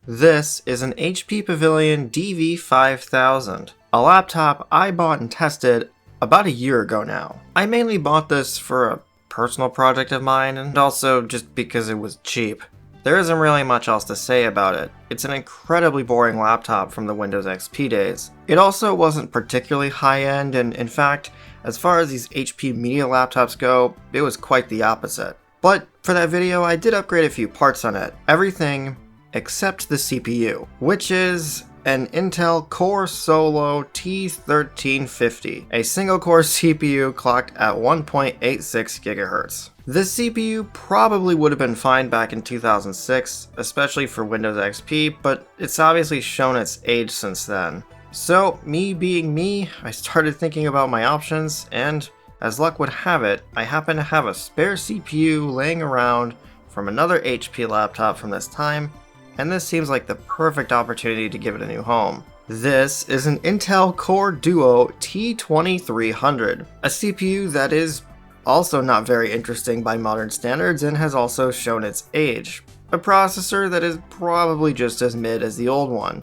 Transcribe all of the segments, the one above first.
This is an HP Pavilion DV5000, a laptop I bought and tested about a year ago now. I mainly bought this for a personal project of mine and also just because it was cheap. There isn't really much else to say about it. It's an incredibly boring laptop from the Windows XP days. It also wasn't particularly high-end, and in fact, as far as these HP media laptops go, it was quite the opposite. But for that video, I did upgrade a few parts on it. Everything except the CPU, which is an Intel Core Solo T1350, a single-core CPU clocked at 1.86 GHz. This CPU probably would have been fine back in 2006, especially for Windows XP, but it's obviously shown its age since then. So, me being me, I started thinking about my options, and as luck would have it, I happen to have a spare CPU laying around from another HP laptop from this time, and this seems like the perfect opportunity to give it a new home. This is an Intel Core Duo T2300, a CPU that is also not very interesting by modern standards and has also shown its age. A processor that is probably just as mid as the old one.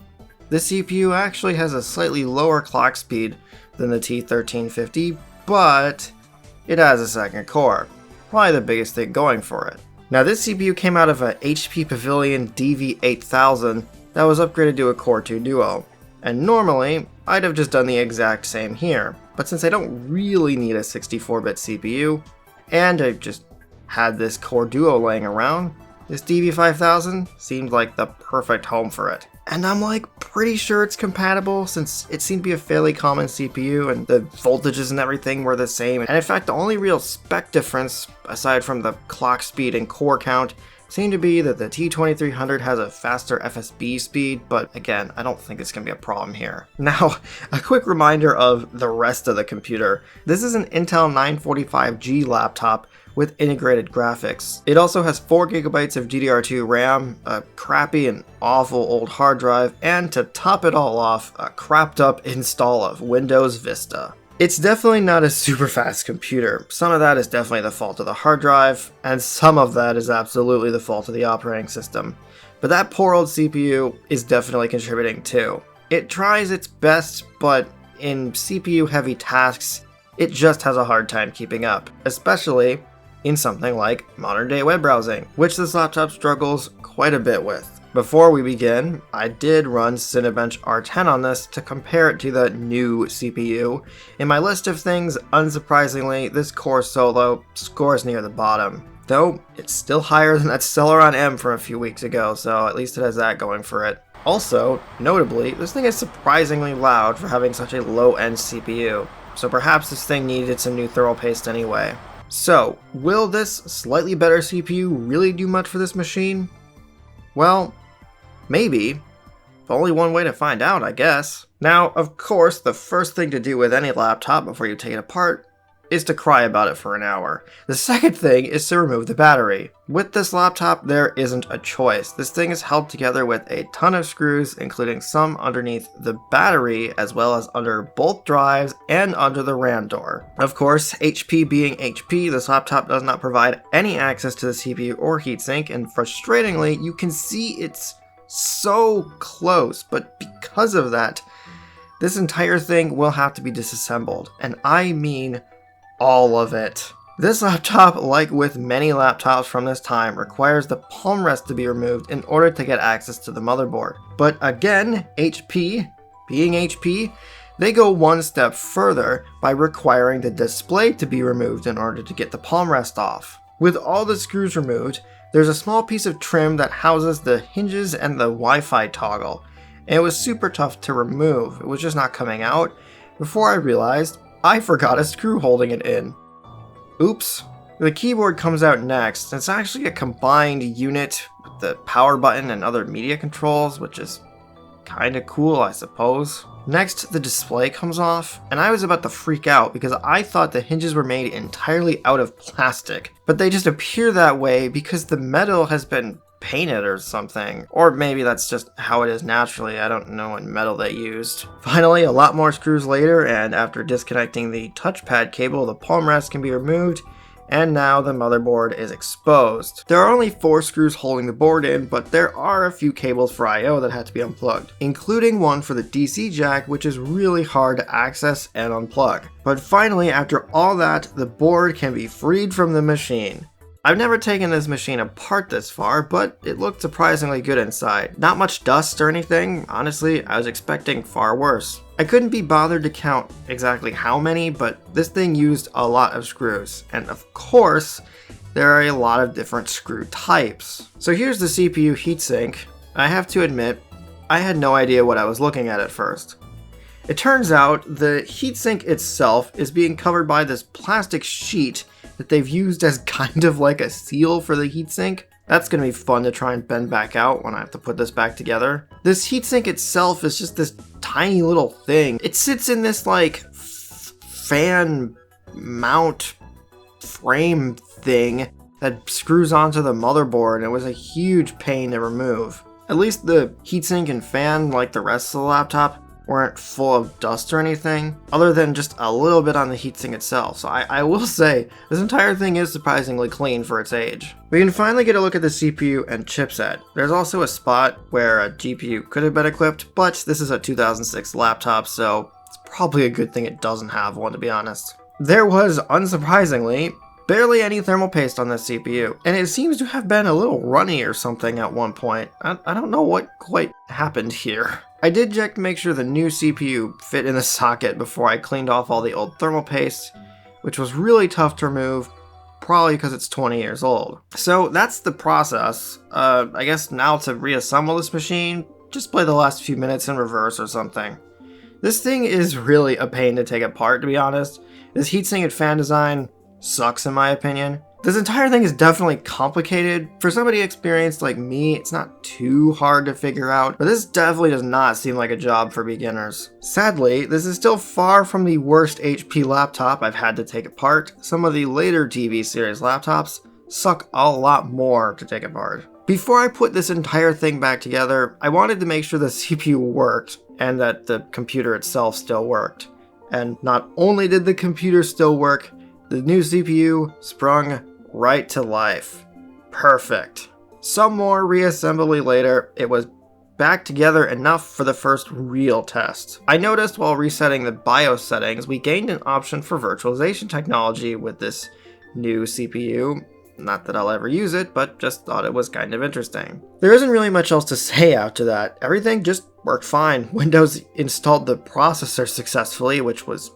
The CPU actually has a slightly lower clock speed than the T1350, but it has a second core, probably the biggest thing going for it. Now this CPU came out of a HP Pavilion DV8000 that was upgraded to a Core 2 Duo, and normally I'd have just done the exact same here, but since I don't really need a 64-bit CPU, and I just had this Core Duo laying around, this DV5000 seemed like the perfect home for it. And I'm like pretty sure it's compatible since it seemed to be a fairly common CPU and the voltages and everything were the same. And in fact, the only real spec difference, aside from the clock speed and core count, seemed to be that the T2300 has a faster FSB speed, but again, I don't think it's going to be a problem here. Now, a quick reminder of the rest of the computer. This is an Intel 945G laptop with integrated graphics. It also has 4GB of DDR2 RAM, a crappy and awful old hard drive, and to top it all off, a crapped up install of Windows Vista. It's definitely not a super fast computer. Some of that is definitely the fault of the hard drive, and some of that is absolutely the fault of the operating system. But that poor old CPU is definitely contributing too. It tries its best, but in CPU heavy tasks, it just has a hard time keeping up, especially in something like modern day web browsing, which this laptop struggles quite a bit with. Before we begin, I did run Cinebench R10 on this to compare it to the new CPU. In my list of things, unsurprisingly, this Core Solo scores near the bottom, though it's still higher than that Celeron M from a few weeks ago, so at least it has that going for it. Also, notably, this thing is surprisingly loud for having such a low-end CPU, so perhaps this thing needed some new thermal paste anyway. So, will this slightly better CPU really do much for this machine? Well, maybe. Only one way to find out, I guess. Now, of course, the first thing to do with any laptop before you take it apart is to cry about it for an hour. The second thing is to remove the battery. With this laptop, there isn't a choice. This thing is held together with a ton of screws, including some underneath the battery, as well as under both drives and under the RAM door. Of course, HP being HP, this laptop does not provide any access to the CPU or heatsink, and frustratingly, you can see it's so close, but because of that, this entire thing will have to be disassembled, and I mean all of it. This laptop, like with many laptops from this time, requires the palm rest to be removed in order to get access to the motherboard. But again, HP, being HP, they go one step further by requiring the display to be removed in order to get the palm rest off. With all the screws removed, there's a small piece of trim that houses the hinges and the Wi-Fi toggle, and it was super tough to remove. It was just not coming out before I realized I forgot a screw holding it in. Oops. The keyboard comes out next. It's actually a combined unit with the power button and other media controls, which is kinda cool, I suppose. Next, the display comes off, and I was about to freak out because I thought the hinges were made entirely out of plastic, but they just appear that way because the metal has been painted or something. Or maybe that's just how it is naturally. I don't know what metal they used. Finally, a lot more screws later, and after disconnecting the touchpad cable, the palm rest can be removed, and now the motherboard is exposed. There are only 4 screws holding the board in, but there are a few cables for I/O that had to be unplugged, including one for the DC jack, which is really hard to access and unplug. But finally, after all that, the board can be freed from the machine. I've never taken this machine apart this far, but it looked surprisingly good inside. Not much dust or anything. Honestly, I was expecting far worse. I couldn't be bothered to count exactly how many, but this thing used a lot of screws. And of course, there are a lot of different screw types. So here's the CPU heatsink. I have to admit, I had no idea what I was looking at first. It turns out the heatsink itself is being covered by this plastic sheet that they've used as kind of like a seal for the heatsink. That's gonna be fun to try and bend back out when I have to put this back together. This heatsink itself is just this tiny little thing. It sits in this like fan mount frame thing that screws onto the motherboard, and it was a huge pain to remove. At least the heatsink and fan, like the rest of the laptop, weren't full of dust or anything, other than just a little bit on the heatsink itself. So I will say, this entire thing is surprisingly clean for its age. We can finally get a look at the CPU and chipset. There's also a spot where a GPU could have been equipped, but this is a 2006 laptop, so it's probably a good thing it doesn't have one, to be honest. There was, unsurprisingly, barely any thermal paste on this CPU, and it seems to have been a little runny or something at one point. I don't know what quite happened here. I did check to make sure the new CPU fit in the socket before I cleaned off all the old thermal paste, which was really tough to remove, probably because it's 20 years old. So that's the process. I guess now to reassemble this machine, just play the last few minutes in reverse or something. This thing is really a pain to take apart, to be honest. This heatsink and fan design sucks in my opinion. This entire thing is definitely complicated. For somebody experienced like me, it's not too hard to figure out, but this definitely does not seem like a job for beginners. Sadly, this is still far from the worst HP laptop I've had to take apart. Some of the later TV series laptops suck a lot more to take apart. Before I put this entire thing back together, I wanted to make sure the CPU worked and that the computer itself still worked. And not only did the computer still work, the new CPU sprung right to life. Perfect. Some more reassembly later, it was back together enough for the first real test. I noticed while resetting the BIOS settings, we gained an option for virtualization technology with this new CPU. Not that I'll ever use it, but just thought it was kind of interesting. There isn't really much else to say after that. Everything just worked fine. Windows installed the processor successfully, which was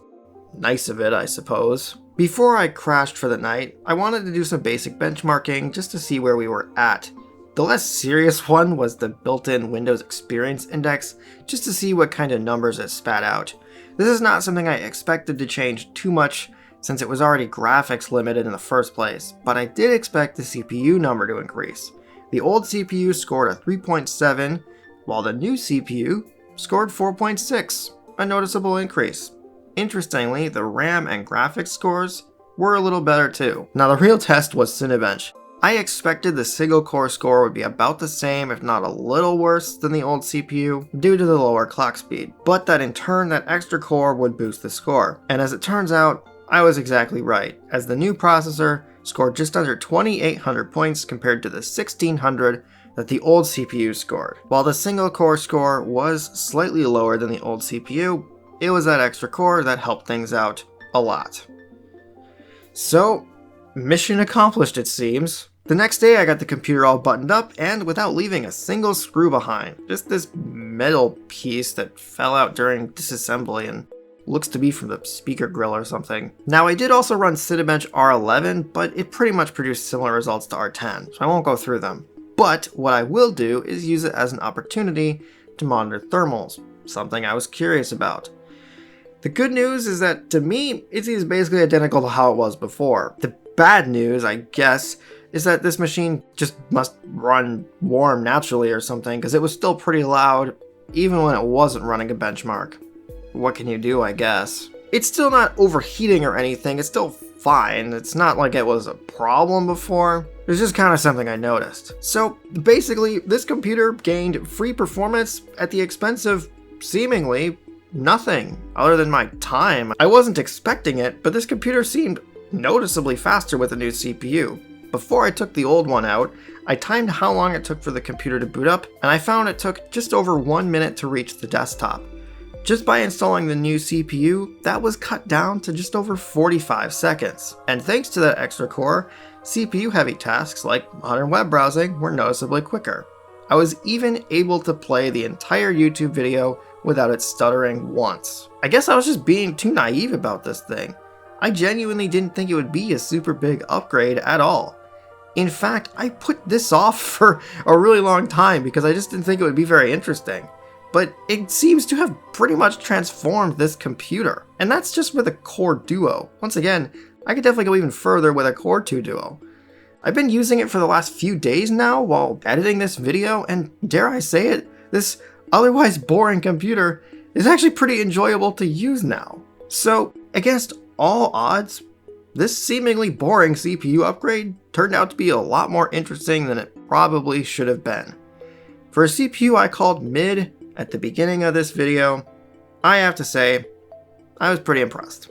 nice of it, I suppose. Before I crashed for the night, I wanted to do some basic benchmarking just to see where we were at. The less serious one was the built-in Windows Experience Index, just to see what kind of numbers it spat out. This is not something I expected to change too much since it was already graphics limited in the first place, but I did expect the CPU number to increase. The old CPU scored a 3.7, while the new CPU scored 4.6, a noticeable increase. Interestingly, the RAM and graphics scores were a little better too. Now the real test was Cinebench. I expected the single core score would be about the same, if not a little worse than the old CPU, due to the lower clock speed, but that in turn that extra core would boost the score. And as it turns out, I was exactly right, as the new processor scored just under 2,800 points compared to the 1,600 that the old CPU scored. While the single core score was slightly lower than the old CPU, it was that extra core that helped things out a lot. So, mission accomplished it seems. The next day I got the computer all buttoned up and without leaving a single screw behind. Just this metal piece that fell out during disassembly and looks to be from the speaker grill or something. Now I did also run Cinebench R11, but it pretty much produced similar results to R10, so I won't go through them. But what I will do is use it as an opportunity to monitor thermals, something I was curious about. The good news is that, to me, it seems basically identical to how it was before. The bad news, I guess, is that this machine just must run warm naturally or something, because it was still pretty loud, even when it wasn't running a benchmark. What can you do, I guess? It's still not overheating or anything, it's still fine. It's not like it was a problem before. It's just kind of something I noticed. So, basically, this computer gained free performance at the expense of, seemingly, nothing other than my time. I wasn't expecting it, but this computer seemed noticeably faster with the new CPU. Before I took the old one out, I timed how long it took for the computer to boot up, and I found it took just over 1 minute to reach the desktop. Just by installing the new CPU, that was cut down to just over 45 seconds. And thanks to that extra core, CPU-heavy tasks like modern web browsing were noticeably quicker. I was even able to play the entire YouTube video without it stuttering once. I guess I was just being too naive about this thing. I genuinely didn't think it would be a super big upgrade at all. In fact, I put this off for a really long time because I just didn't think it would be very interesting. But it seems to have pretty much transformed this computer. And that's just with a Core Duo. Once again, I could definitely go even further with a Core 2 Duo. I've been using it for the last few days now while editing this video, and dare I say it, this otherwise boring computer is actually pretty enjoyable to use now. So, against all odds, this seemingly boring CPU upgrade turned out to be a lot more interesting than it probably should have been. For a CPU I called mid at the beginning of this video, I have to say, I was pretty impressed.